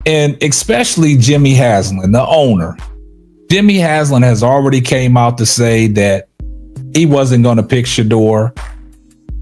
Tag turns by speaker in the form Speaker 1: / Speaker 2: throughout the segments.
Speaker 1: And especially Jimmy Haslam, the owner. Jimmy Haslam has already came out to say that he wasn't going to pick Shedeur.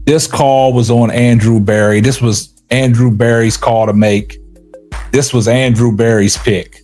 Speaker 1: This call was on Andrew Berry. This was Andrew Berry's call to make. This was Andrew Berry's pick.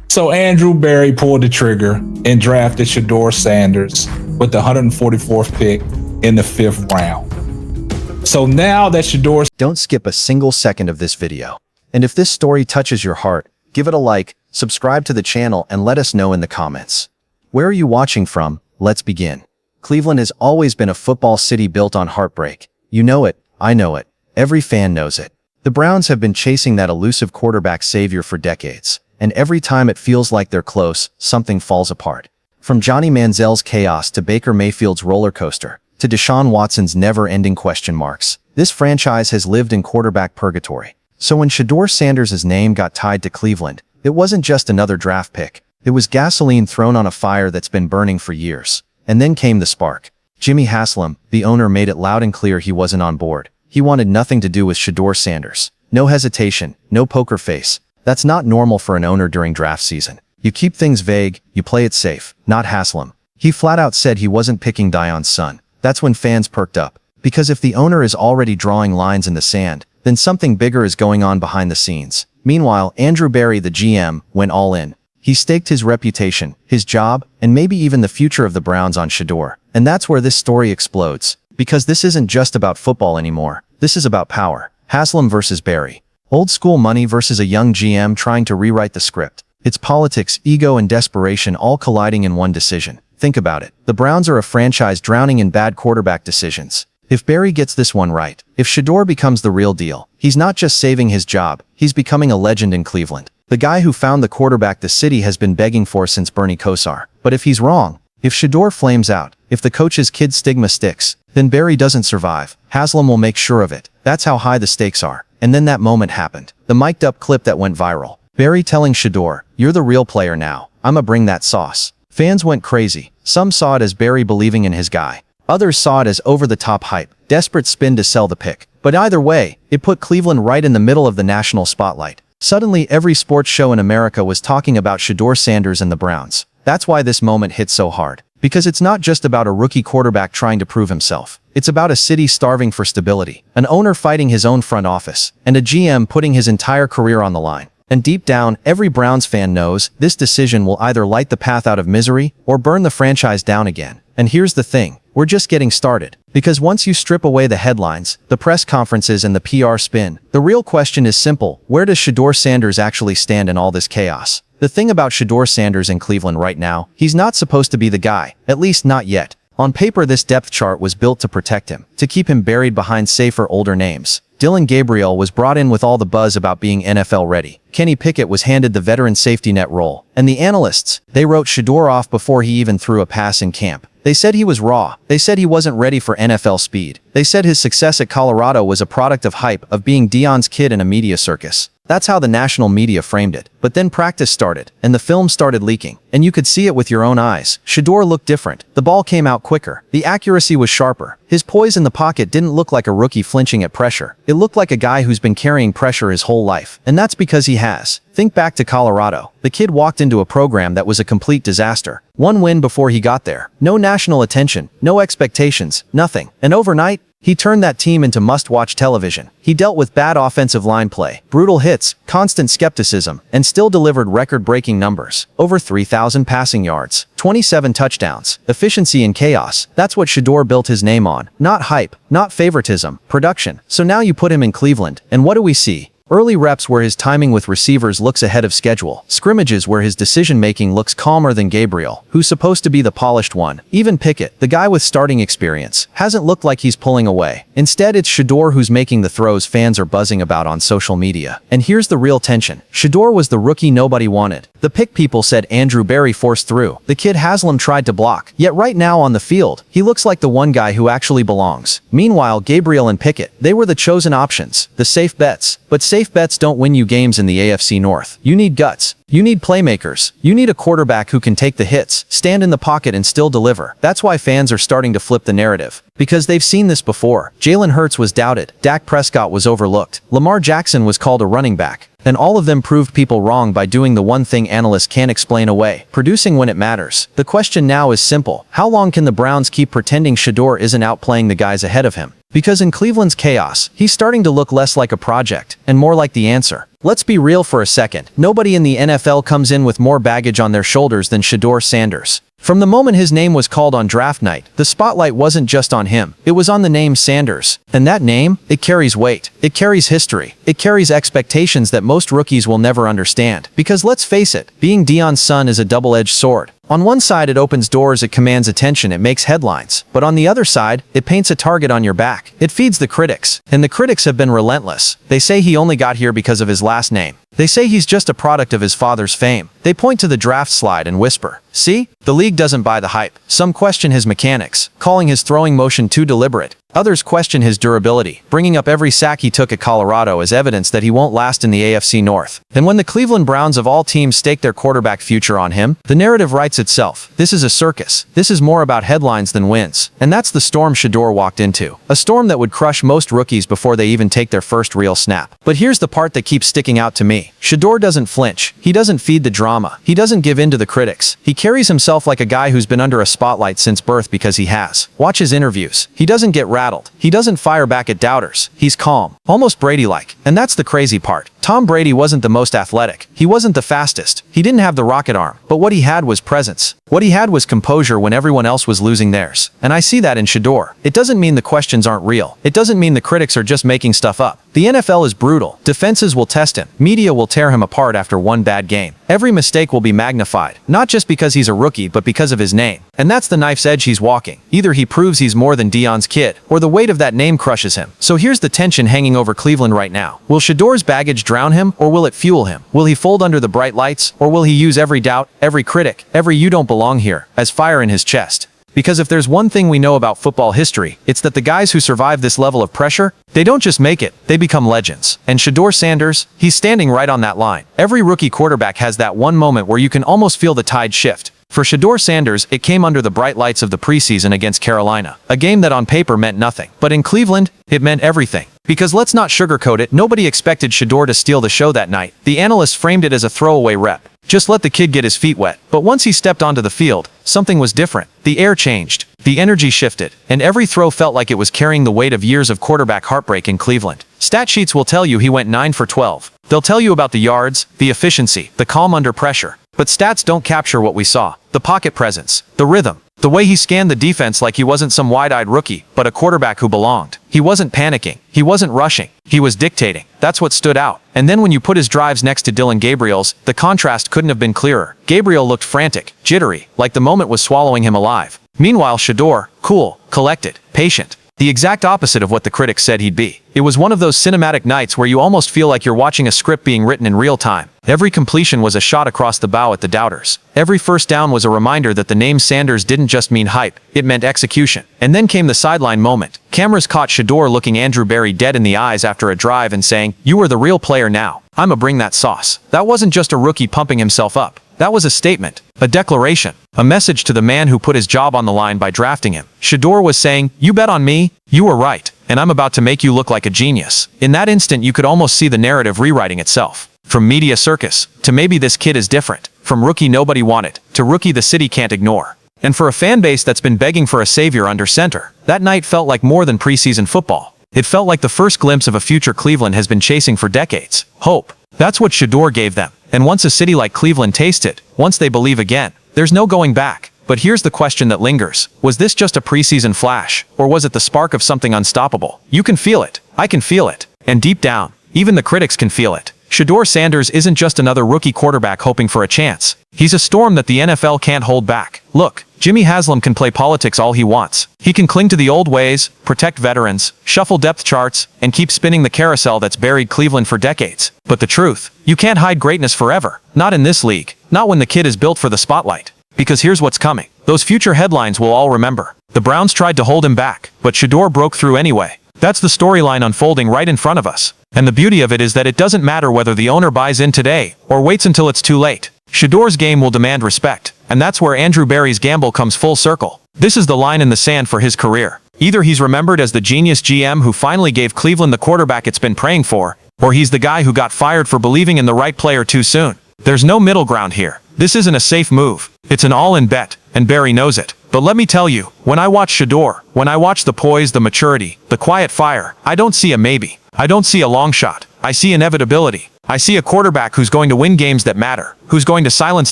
Speaker 1: So Andrew Berry pulled the trigger and drafted Shedeur Sanders with the 144th pick in the 5th round. So now that Shedeur...
Speaker 2: Don't skip a single second of this video. And if this story touches your heart, give it a like, subscribe to the channel, and let us know in the comments. Where are you watching from? Let's begin. Cleveland has always been a football city built on heartbreak. You know it, I know it, every fan knows it. The Browns have been chasing that elusive quarterback savior for decades, and every time it feels like they're close, something falls apart. From Johnny Manziel's chaos to Baker Mayfield's roller coaster, to Deshaun Watson's never-ending question marks, this franchise has lived in quarterback purgatory. So when Shedeur Sanders' name got tied to Cleveland, it wasn't just another draft pick. It was gasoline thrown on a fire that's been burning for years. And then came the spark. Jimmy Haslam, the owner, made it loud and clear he wasn't on board. He wanted nothing to do with Shedeur Sanders. No hesitation, no poker face. That's not normal for an owner during draft season. You keep things vague, you play it safe. Not Haslam. He flat out said he wasn't picking Deion's son. That's when fans perked up. Because if the owner is already drawing lines in the sand, then something bigger is going on behind the scenes. Meanwhile, Andrew Berry, the GM, went all in. He staked his reputation, his job, and maybe even the future of the Browns on Shedeur. And that's where this story explodes. Because this isn't just about football anymore. This is about power. Haslam versus Berry. Old school money versus a young GM trying to rewrite the script. It's politics, ego, and desperation all colliding in one decision. Think about it. The Browns are a franchise drowning in bad quarterback decisions. If Berry gets this one right, if Shedeur becomes the real deal, he's not just saving his job, he's becoming a legend in Cleveland. The guy who found the quarterback the city has been begging for since Bernie Kosar. But if he's wrong, if Shedeur flames out, if the coach's kid stigma sticks, then Berry doesn't survive. Haslam will make sure of it. That's how high the stakes are. And then that moment happened. The mic'd up clip that went viral. Berry telling Shedeur, "You're the real player now. I'ma bring that sauce." Fans went crazy. Some saw it as Berry believing in his guy. Others saw it as over-the-top hype, desperate spin to sell the pick. But either way, it put Cleveland right in the middle of the national spotlight. Suddenly, every sports show in America was talking about Shedeur Sanders and the Browns. That's why this moment hit so hard. Because it's not just about a rookie quarterback trying to prove himself. It's about a city starving for stability, an owner fighting his own front office, and a GM putting his entire career on the line. And deep down, every Browns fan knows this decision will either light the path out of misery or burn the franchise down again. And here's the thing, we're just getting started. Because once you strip away the headlines, the press conferences, and the PR spin, the real question is simple: where does Shedeur Sanders actually stand in all this chaos? The thing about Shedeur Sanders in Cleveland right now, he's not supposed to be the guy, at least not yet. On paper, this depth chart was built to protect him, to keep him buried behind safer, older names. Dillon Gabriel was brought in with all the buzz about being NFL ready. Kenny Pickett was handed the veteran safety net role. And the analysts, they wrote Shedeur off before he even threw a pass in camp. They said he was raw. They said he wasn't ready for NFL speed. They said his success at Colorado was a product of hype, of being Deion's kid in a media circus. That's how the national media framed it. But then practice started, and the film started leaking. And you could see it with your own eyes. Shedeur looked different. The ball came out quicker. The accuracy was sharper. His poise in the pocket didn't look like a rookie flinching at pressure. It looked like a guy who's been carrying pressure his whole life. And that's because he has. Think back to Colorado. The kid walked into a program that was a complete disaster. One win before he got there. No national attention, no expectations, nothing. And overnight, he turned that team into must-watch television. He dealt with bad offensive line play, brutal hits, constant skepticism, and still delivered record-breaking numbers. Over 3,000 passing yards, 27 touchdowns, efficiency in chaos. That's what Shedeur built his name on. Not hype, not favoritism, production. So now you put him in Cleveland, and what do we see? Early reps where his timing with receivers looks ahead of schedule. Scrimmages where his decision-making looks calmer than Gabriel, who's supposed to be the polished one. Even Pickett, the guy with starting experience, hasn't looked like he's pulling away. Instead, it's Shedeur who's making the throws fans are buzzing about on social media. And here's the real tension. Shedeur was the rookie nobody wanted. The pick people said Andrew Berry forced through. The kid Haslam tried to block. Yet right now on the field, he looks like the one guy who actually belongs. Meanwhile, Gabriel and Pickett, they were the chosen options, the safe bets. But safe safe bets don't win you games in the AFC North. You need guts. You need playmakers. You need a quarterback who can take the hits, stand in the pocket and still deliver. That's why fans are starting to flip the narrative. Because they've seen this before. Jalen Hurts was doubted. Dak Prescott was overlooked. Lamar Jackson was called a running back. And all of them proved people wrong by doing the one thing analysts can't explain away, producing when it matters. The question now is simple. How long can the Browns keep pretending Shedeur isn't outplaying the guys ahead of him? Because in Cleveland's chaos, he's starting to look less like a project and more like the answer. Let's be real for a second. Nobody in the NFL comes in with more baggage on their shoulders than Shedeur Sanders. From the moment his name was called on draft night, the spotlight wasn't just on him. It was on the name Sanders. And that name, it carries weight. It carries history. It carries expectations that most rookies will never understand. Because let's face it, being Deion's son is a double-edged sword. On one side, it opens doors, it commands attention, it makes headlines. But on the other side, it paints a target on your back. It feeds the critics. And the critics have been relentless. They say he only got here because of his last name. They say he's just a product of his father's fame. They point to the draft slide and whisper, "See? The league doesn't buy the hype." Some question his mechanics, calling his throwing motion too deliberate. Others question his durability, bringing up every sack he took at Colorado as evidence that he won't last in the AFC North. And when the Cleveland Browns of all teams stake their quarterback future on him, the narrative writes itself. This is a circus. This is more about headlines than wins. And that's the storm Shedeur walked into. A storm that would crush most rookies before they even take their first real snap. But here's the part that keeps sticking out to me. Shedeur doesn't flinch. He doesn't feed the drama. He doesn't give in to the critics. He carries himself like a guy who's been under a spotlight since birth because he has. Watch his interviews. He doesn't get rattled. He doesn't fire back at doubters. He's calm. Almost Brady-like. And that's the crazy part. Tom Brady wasn't the most athletic. He wasn't the fastest. He didn't have the rocket arm. But what he had was presence. What he had was composure when everyone else was losing theirs. And I see that in Shedeur. It doesn't mean the questions aren't real. It doesn't mean the critics are just making stuff up. The NFL is brutal. Defenses will test him. Media will tear him apart after one bad game. Every mistake will be magnified. Not just because he's a rookie, but because of his name. And that's the knife's edge he's walking. Either he proves he's more than Deion's kid, or the weight of that name crushes him. So here's the tension hanging over Cleveland right now. Will Shedeur's baggage drown him, or will it fuel him? Will he fold under the bright lights, or will he use every doubt, every critic, every "you don't belong here" as fire in his chest? Because if there's one thing we know about football history, it's that the guys who survive this level of pressure, they don't just make it, they become legends. And Shedeur Sanders, he's standing right on that line. Every rookie quarterback has that one moment where you can almost feel the tide shift. For Shedeur Sanders, it came under the bright lights of the preseason against Carolina, a game that on paper meant nothing. But in Cleveland, it meant everything. Because let's not sugarcoat it, nobody expected Shedeur to steal the show that night. The analysts framed it as a throwaway rep. Just let the kid get his feet wet. But once he stepped onto the field, something was different. The air changed. The energy shifted. And every throw felt like it was carrying the weight of years of quarterback heartbreak in Cleveland. Stat sheets will tell you he went 9 for 12. They'll tell you about the yards, the efficiency, the calm under pressure. But stats don't capture what we saw. The pocket presence, the rhythm, the way he scanned the defense like he wasn't some wide-eyed rookie, but a quarterback who belonged. He wasn't panicking. He wasn't rushing. He was dictating. That's what stood out. And then when you put his drives next to Dillon Gabriel's, the contrast couldn't have been clearer. Gabriel looked frantic, jittery, like the moment was swallowing him alive. Meanwhile, Shedeur, cool, collected, patient. The exact opposite of what the critics said he'd be. It was one of those cinematic nights where you almost feel like you're watching a script being written in real time. Every completion was a shot across the bow at the doubters. Every first down was a reminder that the name Sanders didn't just mean hype, it meant execution. And then came the sideline moment. Cameras caught Shedeur looking Andrew Berry dead in the eyes after a drive and saying, "You are the real player now. I'ma bring that sauce." That wasn't just a rookie pumping himself up. That was a statement, a declaration, a message to the man who put his job on the line by drafting him. Shedeur was saying, "You bet on me, you were right, and I'm about to make you look like a genius." In that instant, you could almost see the narrative rewriting itself. From media circus, to maybe this kid is different. From rookie nobody wanted, to rookie the city can't ignore. And for a fan base that's been begging for a savior under center, that night felt like more than preseason football. It felt like the first glimpse of a future Cleveland has been chasing for decades. Hope. That's what Shedeur gave them. And once a city like Cleveland tastes it, once they believe again, there's no going back. But here's the question that lingers. Was this just a preseason flash, or was it the spark of something unstoppable? You can feel it. I can feel it. And deep down, even the critics can feel it. Shedeur Sanders isn't just another rookie quarterback hoping for a chance. He's a storm that the NFL can't hold back. Look, Jimmy Haslam can play politics all he wants. He can cling to the old ways, protect veterans, shuffle depth charts, and keep spinning the carousel that's buried Cleveland for decades. But the truth, you can't hide greatness forever. Not in this league. Not when the kid is built for the spotlight. Because here's what's coming. Those future headlines will all remember. The Browns tried to hold him back, but Shedeur broke through anyway.
Speaker 3: That's the storyline unfolding right in front of us. And the beauty of it is that it doesn't matter whether the owner buys in today or waits until it's too late. Shedeur's game will demand respect, and that's where Andrew Berry's gamble comes full circle. This is the line in the sand for his career. Either he's remembered as the genius GM who finally gave Cleveland the quarterback it's been praying for, or he's the guy who got fired for believing in the right player too soon. There's no middle ground here. This isn't a safe move. It's an all-in bet, and Berry knows it. But let me tell you, when I watch Shedeur, when I watch the poise, the maturity, the quiet fire, I don't see a maybe. I don't see a long shot. I see inevitability. I see a quarterback who's going to win games that matter, who's going to silence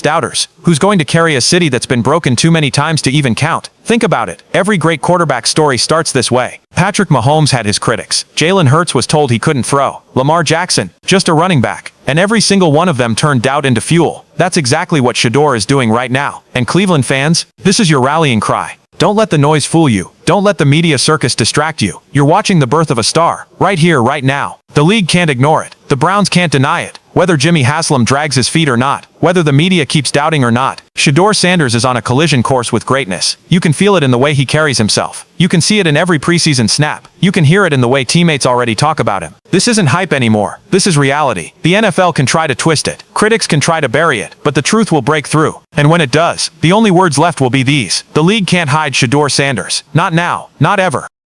Speaker 3: doubters, who's going to carry a city that's been broken too many times to even count. Think about it. Every great quarterback story starts this way. Patrick Mahomes had his critics. Jalen Hurts was told he couldn't throw. Lamar Jackson, just a running back. And every single one of them turned doubt into fuel. That's exactly what Shedeur is doing right now. And Cleveland fans, this is your rallying cry. Don't let the noise fool you. Don't let the media circus distract you. You're watching the birth of a star, right here, right now. The league can't ignore it. The Browns can't deny it. Whether Jimmy Haslam drags his feet or not, whether the media keeps doubting or not, Shedeur Sanders is on a collision course with greatness. You can feel it in the way he carries himself. You can see it in every preseason snap. You can hear it in the way teammates already talk about him. This isn't hype anymore. This is reality. The NFL can try to twist it. Critics can try to bury it, but the truth will break through. And when it does, the only words left will be these. The league can't hide Shedeur Sanders. Not now. Not ever.